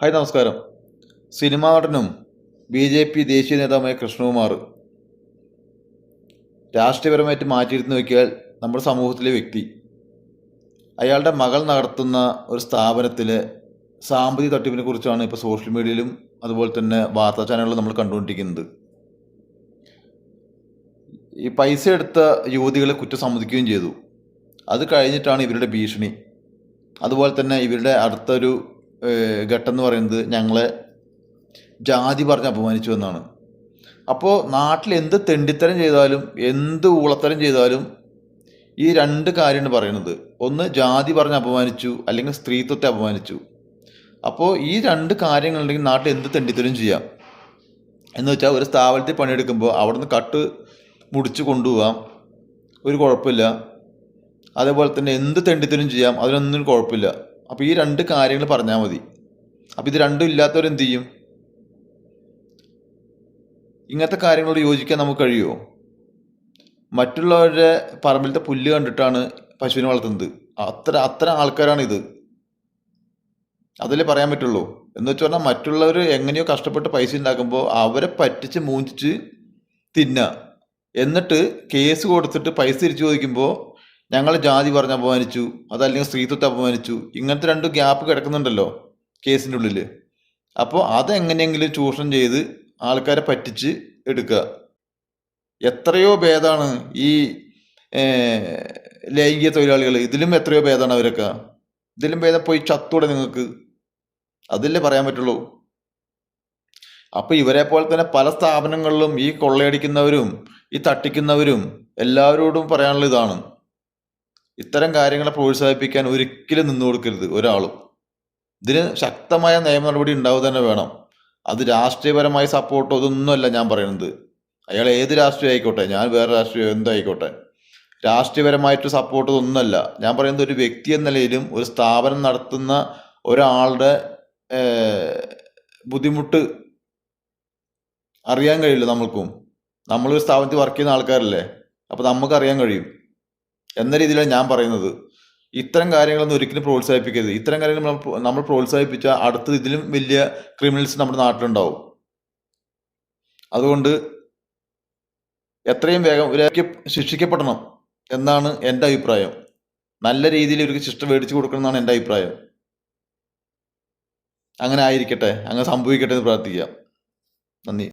Hi നമസ്കാരം. Cinema നടനും BJP ദേശീയ നേതാവുമായ കൃഷ്ണകുമാർ രാഷ്ട്രീയപരമായിട്ട് മാറ്റിയിരുന്ന് നോക്കിയാൽ നമ്മുടെ സമൂഹത്തിലെ വ്യക്തി അയാളുടെ മകൾ നടത്തുന്ന ഒരു സ്ഥാപനത്തിലെ സാമ്പത്തിക തട്ടിപ്പിനെ കുറിച്ചാണ് ഇപ്പോൾ സോഷ്യൽ മീഡിയയിലും അതുപോലെ തന്നെ വാർത്താ ചാനലുകളിലും നമ്മൾ കണ്ടുകൊണ്ടിരിക്കുന്നത്. ഈ പൈസ എടുത്ത യുവതികളെ കുറ്റം സമ്മതിക്കുകയും ചെയ്തു. അത് കഴിഞ്ഞിട്ടാണ് ഇവരുടെ ഭീഷണി. അതുപോലെ തന്നെ ഇവരുടെ അടുത്തൊരു ഘട്ടം എന്ന് പറയുന്നത് ഞങ്ങളെ ജാതി പറഞ്ഞ് അപമാനിച്ചു എന്നാണ്. അപ്പോൾ നാട്ടിൽ എന്ത് തെണ്ടിത്തരം ചെയ്താലും എന്ത് ഊളത്തരം ചെയ്താലും ഈ രണ്ട് കാര്യമാണ് പറയുന്നത്. ഒന്ന് ജാതി പറഞ്ഞ് അപമാനിച്ചു, അല്ലെങ്കിൽ സ്ത്രീത്വത്തെ അപമാനിച്ചു. അപ്പോൾ ഈ രണ്ട് കാര്യങ്ങളുണ്ടെങ്കിൽ നാട്ടിൽ എന്ത് തെണ്ടിത്തരം ചെയ്യാം. എന്ന് വെച്ചാൽ ഒരു സ്ഥാപനത്തിൽ പണിയെടുക്കുമ്പോൾ അവിടുന്ന് കട്ട് മുടിച്ച് കൊണ്ടുപോകാം, ഒരു കുഴപ്പമില്ല. അതേപോലെ തന്നെ എന്ത് തെണ്ടിത്തരം ചെയ്യാം, അതിനൊന്നും കുഴപ്പമില്ല. അപ്പോൾ ഈ രണ്ട് കാര്യങ്ങൾ പറഞ്ഞാൽ മതി. അപ്പോൾ ഇത് രണ്ടും ഇല്ലാത്തവരെന്ത് ചെയ്യും? ഇങ്ങനത്തെ കാര്യങ്ങളോട് യോജിക്കാൻ നമുക്ക് കഴിയുമോ? മറ്റുള്ളവരുടെ പറമ്പിലത്തെ പുല്ല് കണ്ടിട്ടാണ് പശുവിനെ വളർത്തുന്നത്. അത്ര ആൾക്കാരാണിത്. അതല്ലേ പറയാൻ പറ്റുള്ളൂ. എന്ന് വെച്ച് പറഞ്ഞാൽ മറ്റുള്ളവർ എങ്ങനെയോ കഷ്ടപ്പെട്ട് പൈസ ഉണ്ടാക്കുമ്പോൾ അവരെ പറ്റിച്ച് മൂഞ്ചിച്ച് തിന്നുക. എന്നിട്ട് കേസ് കൊടുത്തിട്ട് പൈസ തിരിച്ചു ചോദിക്കുമ്പോൾ ഞങ്ങൾ ജാതി പറഞ്ഞ് അപമാനിച്ചു, അതല്ലെങ്കിൽ സ്ത്രീത്വത്തെ അപമാനിച്ചു, ഇങ്ങനത്തെ രണ്ട് ഗ്യാപ്പ് കിടക്കുന്നുണ്ടല്ലോ കേസിൻ്റെ ഉള്ളിൽ. അപ്പോൾ അതെങ്ങനെയെങ്കിലും ചൂഷണം ചെയ്ത് ആൾക്കാരെ പറ്റിച്ച് എടുക്കുക. എത്രയോ ഭേദമാണ് ഈ ലൈംഗിക തൊഴിലാളികൾ. ഇതിലും എത്രയോ ഭേദമാണ് അവരൊക്കെ. ഇതിലും ഭേദം പോയി ചത്തൂടെ നിങ്ങൾക്ക്. അതല്ലേ പറയാൻ പറ്റുള്ളൂ. അപ്പോൾ ഇവരെ പോലെ തന്നെ പല സ്ഥാപനങ്ങളിലും ഈ കൊള്ളയടിക്കുന്നവരും ഈ തട്ടിക്കുന്നവരും എല്ലാവരോടും പറയാനുള്ള ഇതാണ്, ഇത്തരം കാര്യങ്ങളെ പ്രോത്സാഹിപ്പിക്കാൻ ഒരിക്കലും നിന്നു കൊടുക്കരുത് ഒരാളും. ഇതിന് ശക്തമായ നിയമ നടപടി ഉണ്ടാവുക തന്നെ വേണം. അത് രാഷ്ട്രീയപരമായ സപ്പോർട്ടോ ഇതൊന്നുമല്ല ഞാൻ പറയുന്നത്. അയാൾ ഏത് രാഷ്ട്രീയം ആയിക്കോട്ടെ, ഞാൻ വേറെ രാഷ്ട്രീയം എന്തായിക്കോട്ടെ, രാഷ്ട്രീയപരമായിട്ട് സപ്പോർട്ട് ഇതൊന്നുമല്ല ഞാൻ പറയുന്നത്. ഒരു വ്യക്തി എന്ന നിലയിലും ഒരു സ്ഥാപനം നടത്തുന്ന ഒരാളുടെ ബുദ്ധിമുട്ട് അറിയാൻ കഴിയില്ല നമ്മൾക്കും. നമ്മളൊരു സ്ഥാപനത്തിൽ വർക്ക് ചെയ്യുന്ന ആൾക്കാരല്ലേ, അപ്പോൾ നമുക്ക് അറിയാൻ കഴിയും എന്ന രീതിയിലാണ് ഞാൻ പറയുന്നത്. ഇത്തരം കാര്യങ്ങളൊന്നും ഒരിക്കലും പ്രോത്സാഹിപ്പിക്കരുത്. ഇത്തരം കാര്യങ്ങൾ നമ്മൾ പ്രോത്സാഹിപ്പിച്ചാൽ അടുത്തത് ഇതിലും വലിയ ക്രിമിനൽസ് നമ്മുടെ നാട്ടിലുണ്ടാവും. അതുകൊണ്ട് എത്രയും വേഗം ഇവരൊക്കെ ശിക്ഷിക്കപ്പെടണം എന്നാണ് എൻ്റെ അഭിപ്രായം. നല്ല രീതിയിൽ ഇവർക്ക് ശിക്ഷ മേടിച്ചു കൊടുക്കണം എന്നാണ് എൻ്റെ അഭിപ്രായം. അങ്ങനെ ആയിരിക്കട്ടെ, അങ്ങനെ സംഭവിക്കട്ടെ എന്ന് പ്രാർത്ഥിക്കാം. നന്ദി.